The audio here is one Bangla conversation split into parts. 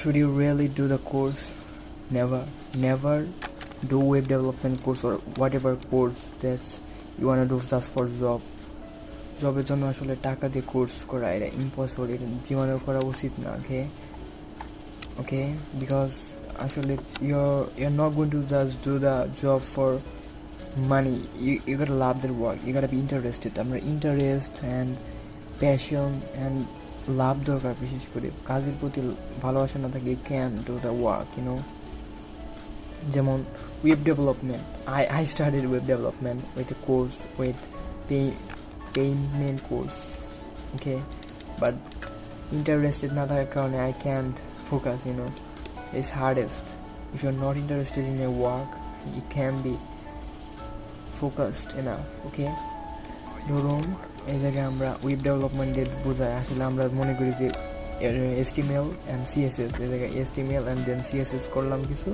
should you really do the course? Never do web development course or whatever course that you wanna do just for জবের জন্য আসলে টাকা দিয়ে কোর্স করা এটা ইম্পসিবল, এটা জীবনেও করা উচিত না। ওকে বিকজ আসলে you're not going to just do the job for money. You gotta love the work, you gotta be interested. আমরা interest and passion and love দরকার, বিশেষ করে কাজের প্রতি ভালোবাসা না থাকে ক্যান ডু দ্য ওয়ার্ক, যেমন web development, I started web development with a course with payment course, okay, but interested না থাকার কারণে I can't focus, it's hardest. If you're not interested in your work, you can't be focused enough, okay. ধরুন এই জায়গায় আমরা ওয়েব ডেভেলপমেন্টের বোঝাই, আসলে আমরা মনে করি যে HTML and CSS, এই জায়গায় HTML and then CSS করলাম কিছু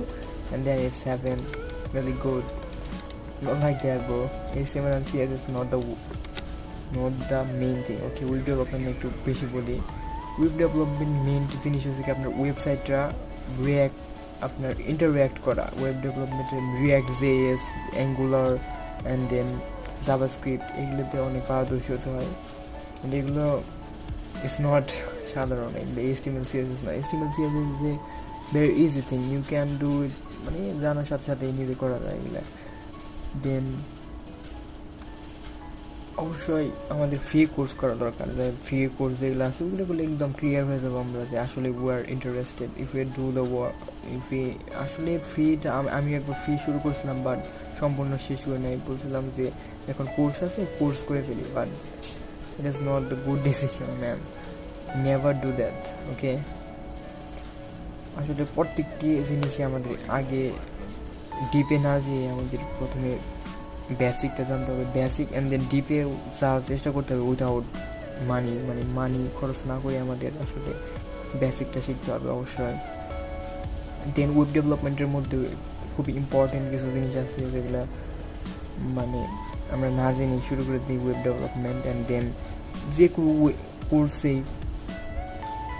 and then it's happen really good. Not like that, bro. HTML and CSS not the main thing, okay. Web development একটু বেশি বলি। ওয়েব ডেভেলপমেন্ট মেইন জিনিস হচ্ছে কি আপনার ওয়েবসাইটটা আপনার ইন্টারঅ্যাক্ট করা। ওয়েব ডেভেলপমেন্টের React JS, Angular and then JavaScript, এগুলোতে অনেক পারদর্শী হতে হয়। এগুলো ইটস নট সাধারণ, এগুলো HTML CSS না। HTML CSS is a very easy thing, you can do it, মানে জানার সাথে সাথে নিজে করা যায় এগুলো। দেন অবশ্যই আমাদের ফ্রি কোর্স করা দরকার, যে ফ্রি কোর্স যেগুলো আছে ওগুলো বলে একদম ক্লিয়ার হয়ে যাবো আমরা যে আসলে we are interested if you do the work. আসলে ফ্রিটা আমি একবার ফ্রি শুরু করছিলাম বাট সম্পূর্ণ শেষ করে নাই, বলছিলাম যে এখন কোর্স আছে কোর্স করে ফেলি, but it is not the good decision man, never do that, okay. আসলে প্রত্যেকটি জিনিসই আমাদের আগে ডিপে না যেয়ে আমাদের প্রথমে বেসিকটা জানতে হবে, বেসিক অ্যান্ড দেন ডিপে যাওয়ার চেষ্টা করতে হবে উইথাউট মানি খরচ না করে আমাদের আসলে বেসিকটা শিখতে হবে অবশ্যই। দেন ওয়েব ডেভেলপমেন্টের মধ্যে খুব ইম্পর্টেন্ট কিছু জিনিস আছে যেগুলো আমরা না জেনে শুরু করে দিই ওয়েব ডেভেলপমেন্ট, অ্যান্ড দেন যে কোনো কোর্সেই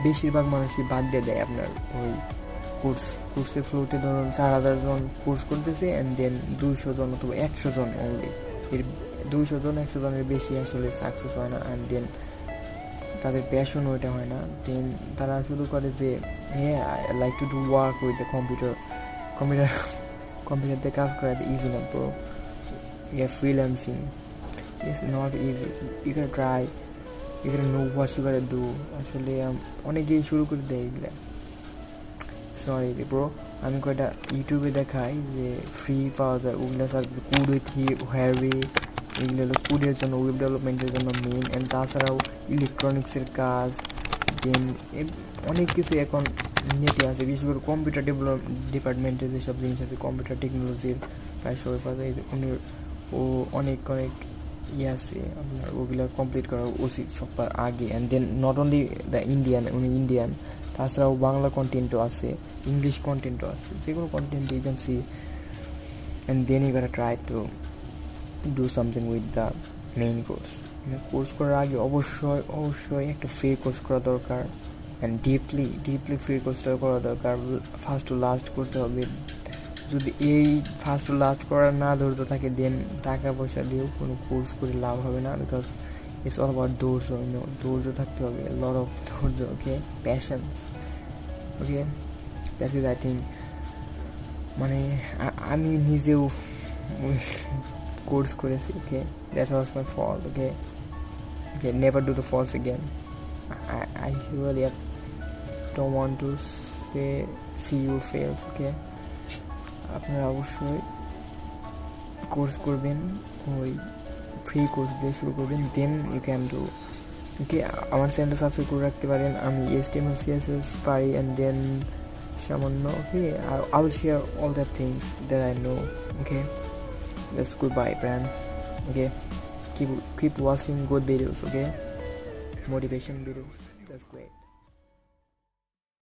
বেশিরভাগ মানুষই বাদ দিয়ে দেয় আপনার ওই কোর্সের ফ্লোতে। ধরুন 4000 জন কোর্স করতেছে অ্যান্ড দেন 200 জন অথবা 100 জন অনলি, এর 200-100 জনের বেশি আসলে সাকসেস হয় না, অ্যান্ড দেন তাদের প্যাশন ওইটা হয় না। দেন তারা শুরু করে যে I like to do work with the কম্পিউটারতে কাজ করা ইজি না bro, freelancing it's not easy, you can try, you can know what you can do. আসলে অনেকেই শুরু করে দেয় এগুলা, সরি ব্রো। আমি কয়টা ইউটিউবে দেখাই যে ফ্রি পাওয়া যায়, ওগুলো সার্চ কুড উইথ হ্যারি, এগুলো হলো কুডের জন্য, ওয়েব ডেভেলপমেন্টের জন্য মেইন। অ্যান্ড তাছাড়াও ইলেকট্রনিক্সের কাজ, দেন অনেক কিছু এখন নেটে আছে, বিশেষ করে কম্পিউটার ডিপার্টমেন্টের যেসব জিনিস আছে, কম্পিউটার টেকনোলজির প্রায় সবাই পাওয়া যায়। ও অনেক আছে আপনার, ওগুলো কমপ্লিট করা উচিত সবার আগে। And then not only the Indian, তাছাড়াও বাংলা কন্টেন্টও আছে, ইংলিশ কন্টেন্টও আছে, যে কোনো content you can see, and then you gotta try to do something with the main course. Course করার আগে অবশ্যই একটা ফ্রি কোর্স করা দরকার, অ্যান্ড ডিপলি ফ্রি কোর্সটা করা দরকার। ফার্স্ট টু লাস্ট করতে হবে, যদি এই ফার্স্ট টু লাস্ট করার না ধৈর্য থাকে দেন টাকা পয়সা দিয়েও কোনো কোর্স করে লাভ হবে না, বিকজ ইটস অল অ্যাবাউট ধৈর্য থাকতে হবে, লট অফ ধৈর্য, okay, passions, okay. That's is I think, আমি নিজেও কোর্স করেছি, okay, that was my fault, okay, never do the faults again. I really don't want to see you fail, okay. আপনারা অবশ্যই কোর্স করবেন, ওই ফ্রি কোর্স দিয়ে শুরু করবেন, দেন ইউ ক্যান ডু, ওকে। আমার চ্যানেলটা সাবস্ক্রাইব করে রাখতে পারেন, আমি HTML CSS পারি, অ্যান্ড দেন সামান্য, ওকে, I will share all the things that I know, okay. That's goodbye, friend, okay. Keep watching good videos, okay, motivation videos, that's great.